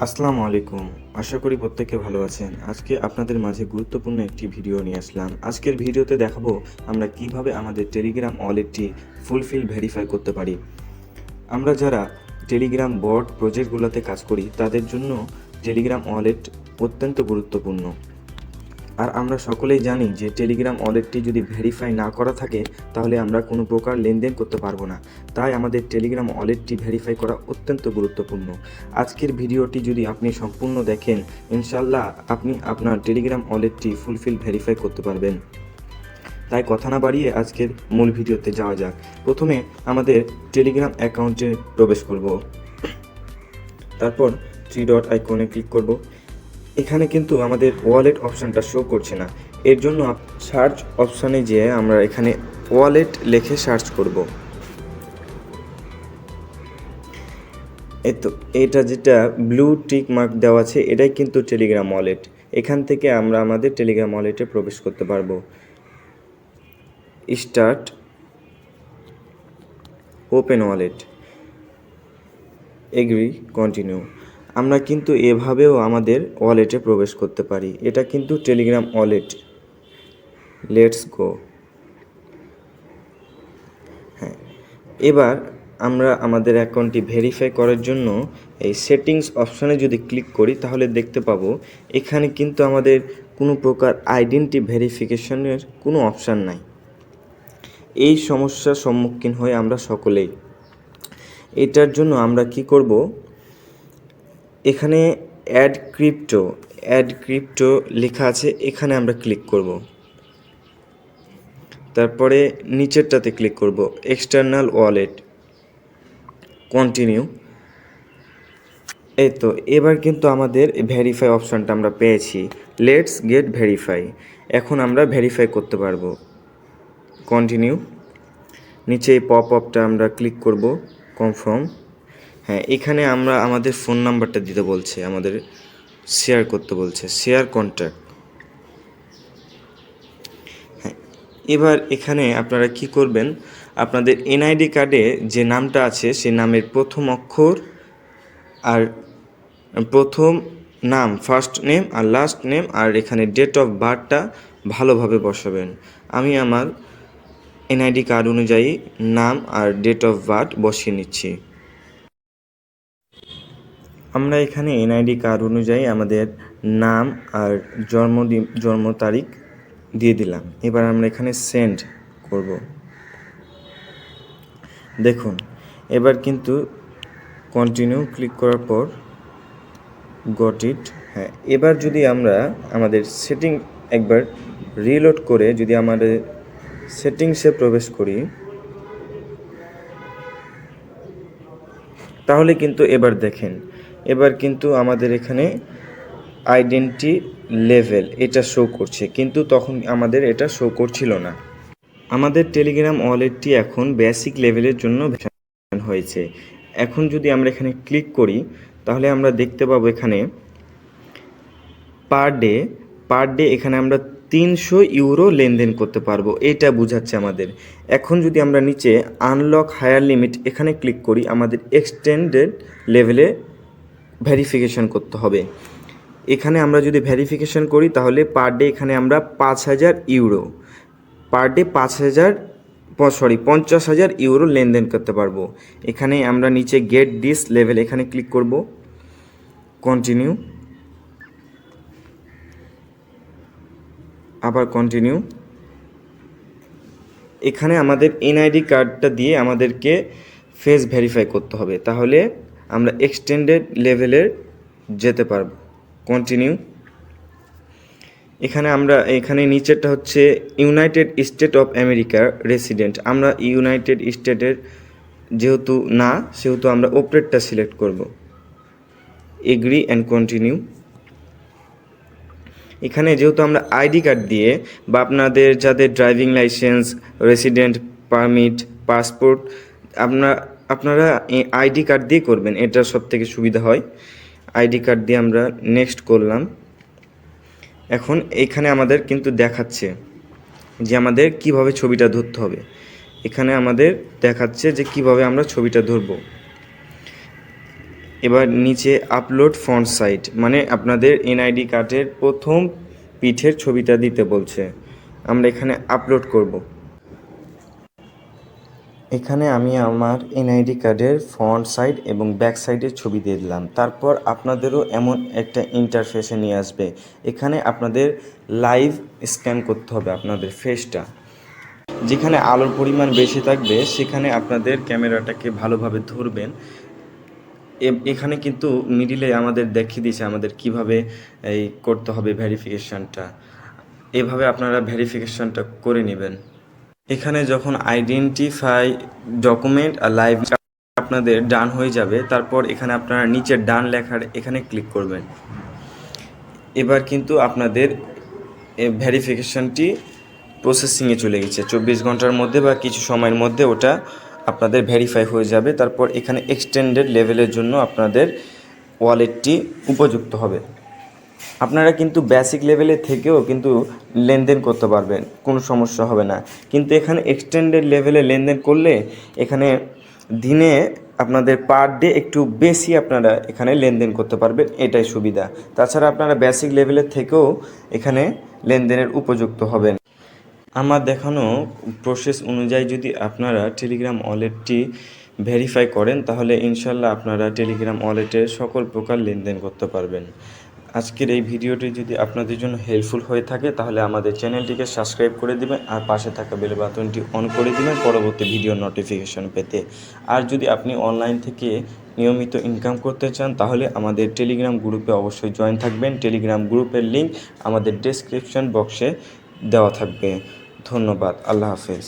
আসসালামু আলাইকুম। আশা করি প্রত্যেকে ভালো আছেন। আজকে আপনাদের মাঝে গুরুত্বপূর্ণ একটি ভিডিও নিয়ে আসলাম। আজকের ভিডিওতে দেখাবো আমরা কিভাবে আমাদের টেলিগ্রাম ওয়ালেটটি ফুলফিল ভেরিফাই করতে পারি। আমরা যারা টেলিগ্রাম বট প্রজেক্টগুলোতে কাজ করি তাদের জন্য টেলিগ্রাম ওয়ালেট অত্যন্ত গুরুত্বপূর্ণ। আর আমরা সকলেই জানি যে টেলিগ্রাম ওয়ালেটটি যদি ভেরিফাই না করা থাকে তাহলে আমরা কোনো প্রকার লেনদেন করতে পারবো না। তাই আমাদের টেলিগ্রাম ওয়ালেটটি ভেরিফাই করা অত্যন্ত গুরুত্বপূর্ণ। আজকের ভিডিওটি যদি আপনি সম্পূর্ণ দেখেন, ইনশাল্লাহ আপনি আপনার টেলিগ্রাম ওয়ালেটটি ফুলফিল ভেরিফাই করতে পারবেন। তাই কথা না বাড়িয়ে আজকের মূল ভিডিওতে যাওয়া যাক। প্রথমে আমাদের টেলিগ্রাম অ্যাকাউন্টে প্রবেশ করব, তারপর থ্রি ডট আইকনে ক্লিক করব। এখানে কিন্তু আমাদের ওয়ালেট অপশানটা শো করছে না, এর জন্য সার্চ অপশানে যেয়ে আমরা এখানে ওয়ালেট লিখে সার্চ করব। তো এটা যেটা ব্লু টিক মার্ক দেওয়া আছে এটাই কিন্তু টেলিগ্রাম ওয়ালেট। এখান থেকে আমরা আমাদের টেলিগ্রাম ওয়ালেটে প্রবেশ করতে পারবো। Start, open wallet, agree, continue. আমরা কিন্তু এভাবেও আমাদের ওয়ালেটে প্রবেশ করতে পারি। এটা কিন্তু টেলিগ্রাম ওয়ালেট। Let's go. হ্যাঁ, এবার আমরা আমাদের অ্যাকাউন্টটি ভেরিফাই করার জন্য এই সেটিংস অপশানে যদি ক্লিক করি তাহলে দেখতে পাবো এখানে কিন্তু আমাদের কোনো প্রকার আইডেন্টি ভেরিফিকেশনের কোনো অপশান নাই। এই সমস্যার সম্মুখীন হয়ে আমরা সকলেই। এটার জন্য আমরা কি করব, এখানে অ্যাড ক্রিপ্টো লেখা আছে, এখানে আমরা ক্লিক করব। তারপরে নিচেরটাতে ক্লিক করব, এক্সটার্নাল ওয়ালেট, কন্টিনিউ। এই তো এবার কিন্তু আমাদের ভেরিফাই অপশানটা আমরা পেয়েছি। Let's get verify. এখন আমরা ভেরিফাই করতে পারবো। কন্টিনিউ। নিচে এই পপ আপটা আমরা ক্লিক করব, কনফার্ম। হ্যাঁ, এখানে আমরা আমাদের ফোন নাম্বারটা দিতে বলছে, আমাদের শেয়ার করতে বলছে, শেয়ার কন্ট্যাক্ট। হ্যাঁ, এবার এখানে আপনারা কি করবেন, আপনাদের এনআইডি কার্ডে যে নামটা আছে সেই নামের প্রথম অক্ষর আর প্রথম নাম, ফার্স্ট নেম আর লাস্ট নেম, আর এখানে ডেট অফ বার্থটা ভালোভাবে বসাবেন। আমি আমার এনআইডি কার্ড অনুযায়ী নাম আর ডেট অফ বার্থ বসিয়ে নিচ্ছি। আমরা এখানে এনআইডি কার্ড অনুযায়ী আমাদের নাম আর জন্ম তারিখ দিয়ে দিলাম। এবার আমরা এখানে সেন্ড করব। দেখুন এবার কিন্তু কন্টিনিউ ক্লিক করার পর গট ইট। হ্যাঁ, এবার যদি আমরা আমাদের সেটিং একবার রিলোড করে যদি আমাদের সেটিংসে প্রবেশ করি তাহলে কিন্তু এবার দেখেন, এবার কিন্তু আমাদের এখানে আইডেন্টি লেভেল এটা শো করছে, কিন্তু তখন আমাদের এটা শো করছিল না। আমাদের টেলিগ্রাম ওয়ালেটটি এখন বেসিক লেভেলের জন্য হয়েছে। এখন যদি আমরা এখানে ক্লিক করি তাহলে আমরা দেখতে পাবো এখানে পার ডে এখানে আমরা 300 ইউরো লেনদেন করতে পারবো, এটা বোঝাচ্ছে আমাদের। এখন যদি আমরা নিচে আনলক হায়ার লিমিট এখানে ক্লিক করি, আমাদের এক্সটেন্ডেড লেভেলে ভেরিফিকেশন করতে হবে। এখানে আমরা যদি ভেরিফিকেশন করি তাহলে পার ডে এখানে আমরা 5,000 ইউরো, পার ডে 50,000 ইউরো লেনদেন করতে পারবো। এখানে আমরা নিচে গেট দিস লেভেল এখানে ক্লিক করব, কন্টিনিউ, আবার কন্টিনিউ। এখানে আমাদের এনআইডি কার্ডটা দিয়ে আমাদেরকে ফেস ভেরিফাই করতে হবে, তাহলে আমরা এক্সটেন্ডেড লেভেলের যেতে পারবো। কন্টিনিউ। এখানে নিচেরটা হচ্ছে ইউনাইটেড স্টেট অফ আমেরিকার রেসিডেন্ট। আমরা ইউনাইটেড স্টেটের যেহেতু না, সেহেতু আমরা ওপরেরটা সিলেক্ট করব। Agri and continue. এখানে যেহেতু আমরা আইডি কার্ড দিয়ে বা আপনাদের যাদের driving licence, resident permit, passport, আপনারা আইডি কার্ড দিয়ে করবেন, এটা সব থেকে সুবিধা হয়। আইডি কার্ড দিয়ে আমরা নেক্সট করলাম। এখন এখানে আমাদের কিন্তু দেখাচ্ছে যে আমাদের কিভাবে ছবিটা ধরতে হবে। এখানে আমাদের দেখাচ্ছে যে কিভাবে আমরা ছবিটা ধরব। এবার নিচে আপলোড ফন্ট সাইজ, মানে আপনাদের এনআইডি কার্ডের প্রথম পিঠের ছবিটা দিতে বলছে। আমরা এখানে আপলোড করব। এখানে আমি আমার এনআইডি কার্ডের ফ্রন্ট সাইড এবং ব্যাক সাইডের ছবি দিয়ে দিলাম। তারপর আপনাদেরও এমন একটা ইন্টারফেসে নিয়ে আসবে। এখানে আপনাদের লাইভ স্ক্যান করতে হবে আপনাদের ফেসটা। যেখানে আলোর পরিমাণ বেশি থাকবে সেখানে আপনাদের ক্যামেরাটাকে ভালোভাবে ধরবেন। এখানে কিন্তু মিডিলে আমাদের দেখিয়ে দিয়েছে আমাদের কিভাবে এই করতে হবে ভেরিফিকেশানটা। এভাবে আপনারা ভেরিফিকেশানটা করে নেবেন। এখানে যখন আইডেন্টিফাই ডকুমেন্ট আর লাইভ আপনাদের ডান হয়ে যাবে, তারপর এখানে আপনারা নিচের ডান লেখার এখানে ক্লিক করবেন। এবার কিন্তু আপনাদের ভেরিফিকেশানটি প্রসেসিংয়ে চলে গেছে। 24 ঘন্টার মধ্যে বা কিছু সময়ের মধ্যে ওটা আপনাদের ভেরিফাই হয়ে যাবে। তারপর এখানে এক্সটেন্ডেড লেভেলের জন্য আপনাদের ওয়ালেটটি উপযুক্ত হবে। আপনারা কিন্তু বেসিক লেভেলে থেকেও কিন্তু লেনদেন করতে পারবেন, কোনো সমস্যা হবে না। কিন্তু এখানে এক্সটেন্ডেড লেভেলে লেনদেন করলে এখানে দিনে আপনাদের পার ডে একটু বেশি আপনারা এখানে লেনদেন করতে পারবেন, এটাই সুবিধা। তাছাড়া আপনারা বেসিক লেভেলের থেকেও এখানে লেনদেনের উপযুক্ত হবেন। আমার দেখানো প্রসেস অনুযায়ী যদি আপনারা টেলিগ্রাম ওয়ালেটটি ভেরিফাই করেন তাহলে ইনশাল্লাহ আপনারা টেলিগ্রাম ওয়ালেটে সকল প্রকার লেনদেন করতে পারবেন। আজকের এই ভিডিওটি যদি আপনাদের জন্য হেল্পফুল হয়ে থাকে তাহলে আমাদের চ্যানেলটিকে সাবস্ক্রাইব করে দিবেন আর পাশে থাকা বেল বাটনটি অন করে দিবেন পরবর্তী ভিডিও নোটিফিকেশন পেতে। আর যদি আপনি অনলাইন থেকে নিয়মিত ইনকাম করতে চান তাহলে আমাদের টেলিগ্রাম গ্রুপে অবশ্যই জয়েন থাকবেন। টেলিগ্রাম গ্রুপের লিঙ্ক আমাদের ডেসক্রিপশন বক্সে দেওয়া থাকবে। ধন্যবাদ। আল্লাহ হাফেজ।